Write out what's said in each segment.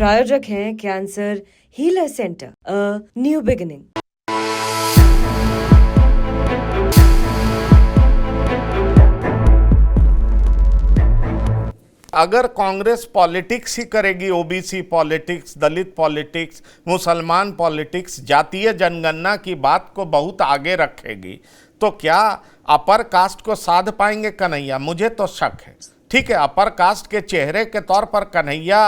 प्रायोजक हैं cancer healer centre, a new beginning. अगर कांग्रेस पॉलिटिक्स ही करेगी, ओबीसी पॉलिटिक्स, दलित पॉलिटिक्स, मुसलमान पॉलिटिक्स, जातीय जनगणना की बात को बहुत आगे रखेगी, तो क्या अपर कास्ट को साध पाएंगे कन्हैया? मुझे तो शक है। ठीक है, अपर कास्ट के चेहरे के तौर पर कन्हैया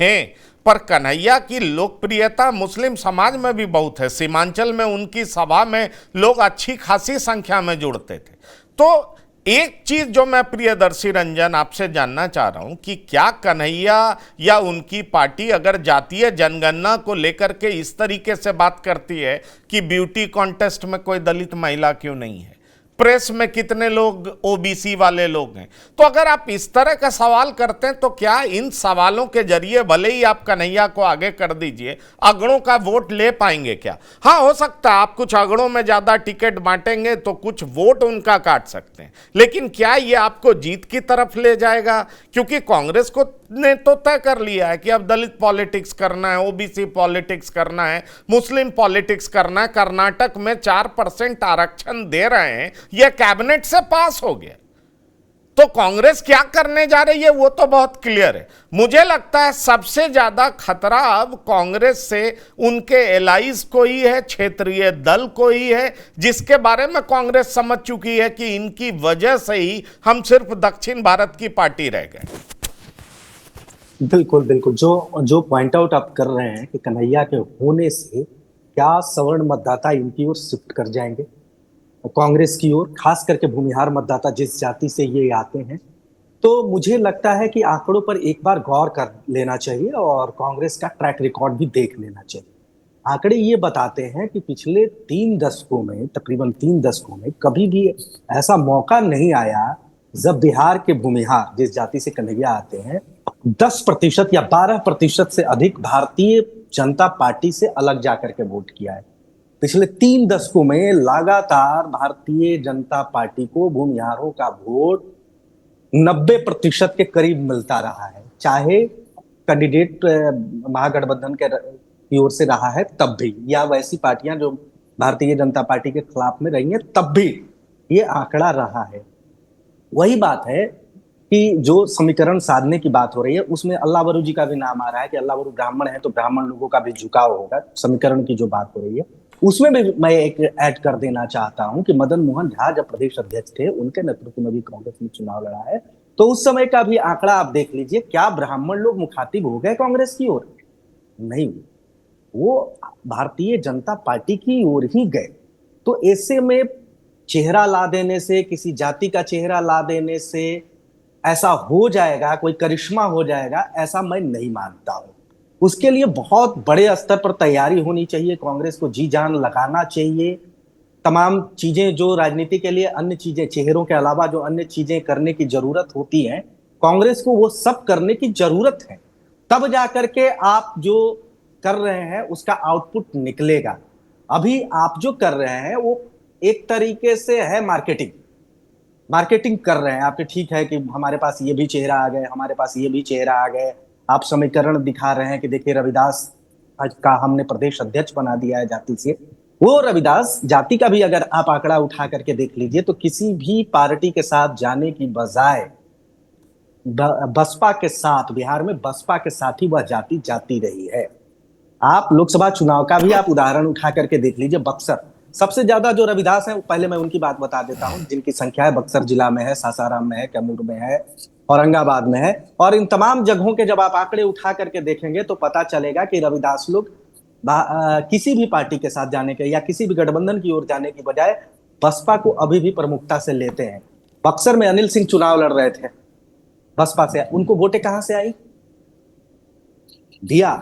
हैं, पर कन्हैया की लोकप्रियता मुस्लिम समाज में भी बहुत है। सीमांचल में उनकी सभा में लोग अच्छी खासी संख्या में जुड़ते थे। तो एक चीज जो मैं प्रियदर्शी रंजन आपसे जानना चाह रहा हूं कि क्या कन्हैया या उनकी पार्टी अगर जातीय जनगणना को लेकर के इस तरीके से बात करती है कि ब्यूटी कॉन्टेस्ट में कोई दलित महिला क्यों नहीं है, प्रेस में कितने लोग ओबीसी वाले लोग हैं, तो अगर आप इस तरह का सवाल करते हैं तो क्या इन सवालों के जरिए भले ही आप कन्हैया को आगे कर दीजिए, अगड़ों का वोट ले पाएंगे क्या? हाँ, हो सकता है आप कुछ अगड़ों में ज्यादा टिकट बांटेंगे तो कुछ वोट उनका काट सकते हैं, लेकिन क्या ये आपको जीत की तरफ ले जाएगा? क्योंकि कांग्रेस को ने तो तय कर लिया है कि अब दलित पॉलिटिक्स करना है, ओबीसी पॉलिटिक्स करना है, मुस्लिम पॉलिटिक्स करना है। कर्नाटक में 4% आरक्षण दे रहे हैं, यह कैबिनेट से पास हो गया। तो कांग्रेस क्या करने जा रही है वो तो बहुत क्लियर है। मुझे लगता है सबसे ज्यादा खतरा अब कांग्रेस से उनके एलाइज को ही है, क्षेत्रीय दल को ही है, जिसके बारे में कांग्रेस समझ चुकी है कि इनकी वजह से ही हम सिर्फ दक्षिण भारत की पार्टी रह गए। बिल्कुल बिल्कुल, जो पॉइंट आउट आप कर रहे हैं कि कन्हैया के होने से क्या सवर्ण मतदाता इनकी ओर शिफ्ट कर जाएंगे, कांग्रेस की ओर, खास करके भूमिहार मतदाता जिस जाति से ये आते हैं, तो मुझे लगता है कि आंकड़ों पर एक बार गौर कर लेना चाहिए और कांग्रेस का ट्रैक रिकॉर्ड भी देख लेना चाहिए। आंकड़े ये बताते हैं कि पिछले 3 दशकों में, तकरीबन 3 दशकों में कभी भी ऐसा मौका नहीं आया जब बिहार के भूमिहार जिस जाति से कन्हैया आते हैं 10% या 12% से अधिक भारतीय जनता पार्टी से अलग जाकर के वोट किया है। पिछले 3 दशकों में लगातार भारतीय जनता पार्टी को भूमिहारों का वोट 90% के करीब मिलता रहा है, चाहे कैंडिडेट महागठबंधन की ओर से रहा है तब भी, या वैसी पार्टियां जो भारतीय जनता पार्टी के खिलाफ में रही हैं तब भी ये आंकड़ा रहा है। वही बात है कि जो समीकरण साधने की बात हो रही है उसमें अल्लाह बरू जी का भी नाम आ रहा है कि अल्लाह बरू ब्राह्मण है तो ब्राह्मण लोगों का भी झुकाव होगा। समीकरण की जो बात हो रही है उसमें भी मैं एक ऐड कर देना चाहता हूं कि मदन मोहन झा जब प्रदेश अध्यक्ष थे, उनके नेतृत्व में भी कांग्रेस ने चुनाव लड़ा है, तो उस समय का भी आंकड़ा आप देख लीजिए। क्या ब्राह्मण लोग मुखातिब हो गए कांग्रेस की ओर? नहीं, वो भारतीय जनता पार्टी की ओर ही गए। तो ऐसे में चेहरा ला देने से, किसी जाति का चेहरा ला देने से ऐसा हो जाएगा, कोई करिश्मा हो जाएगा, ऐसा मैं नहीं मानता हूं। उसके लिए बहुत बड़े स्तर पर तैयारी होनी चाहिए, कांग्रेस को जी जान लगाना चाहिए। तमाम चीजें जो राजनीति के लिए, अन्य चीजें, चेहरों के अलावा जो अन्य चीजें करने की जरूरत होती है, कांग्रेस को वो सब करने की जरूरत है। तब जाकर के आप जो कर रहे हैं उसका आउटपुट निकलेगा। अभी आप जो कर रहे हैं वो एक तरीके से है मार्केटिंग कर रहे हैं आपके। ठीक है कि हमारे पास ये भी चेहरा आ गए, हमारे पास ये भी चेहरा आ गए, आप समीकरण दिखा रहे हैं कि देखिए रविदास का हमने प्रदेश अध्यक्ष बना दिया है जाति से। वो रविदास जाति का भी अगर आप आंकड़ा उठा करके देख लीजिए तो किसी भी पार्टी के साथ जाने की बजाय बसपा के साथ, बिहार में बसपा के साथ ही वह जाति जाती रही है। आप लोकसभा चुनाव का भी आप उदाहरण उठा करके देख लीजिए। बक्सर सबसे ज्यादा जो रविदास है, पहले मैं उनकी बात बता देता हूं, जिनकी संख्या है बक्सर जिला में है, सासाराम में है, कैमूर में है, औरंगाबाद में है। और इन तमाम जगहों के जब आप आंकड़े उठा करके देखेंगे तो पता चलेगा कि रविदास लोग किसी भी पार्टी के साथ जाने के या किसी भी गठबंधन की ओर जाने की बजाय बसपा को अभी भी प्रमुखता से लेते हैं। बक्सर में अनिल सिंह चुनाव लड़ रहे थे बसपा से, उनको वोटें कहां से आई? दिया,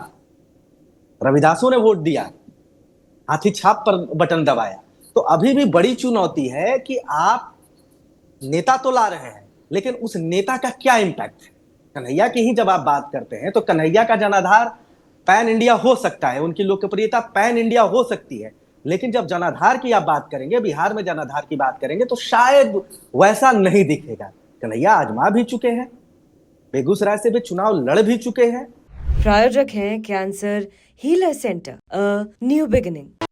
रविदासों ने वोट दिया, हाथी छाप पर बटन दबाया। तो अभी भी बड़ी चुनौती है कि आप नेता तो ला रहे हैं, लेकिन उस नेता का क्या इंपैक्ट है। कन्हैया की ही जब आप बात करते हैं तो कन्हैया का जनाधार पैन इंडिया हो सकता है, उनकी लोकप्रियता पैन इंडिया हो सकती है, लेकिन जब जनाधार की आप बात करेंगे, बिहार में जनाधार की बात करेंगे, तो शायद वैसा नहीं दिखेगा। कन्हैया आजमा भी चुके हैं, बेगूसराय से भी चुनाव लड़ भी चुके हैं, प्रायोजक हैं cancer healer centre, a new beginning.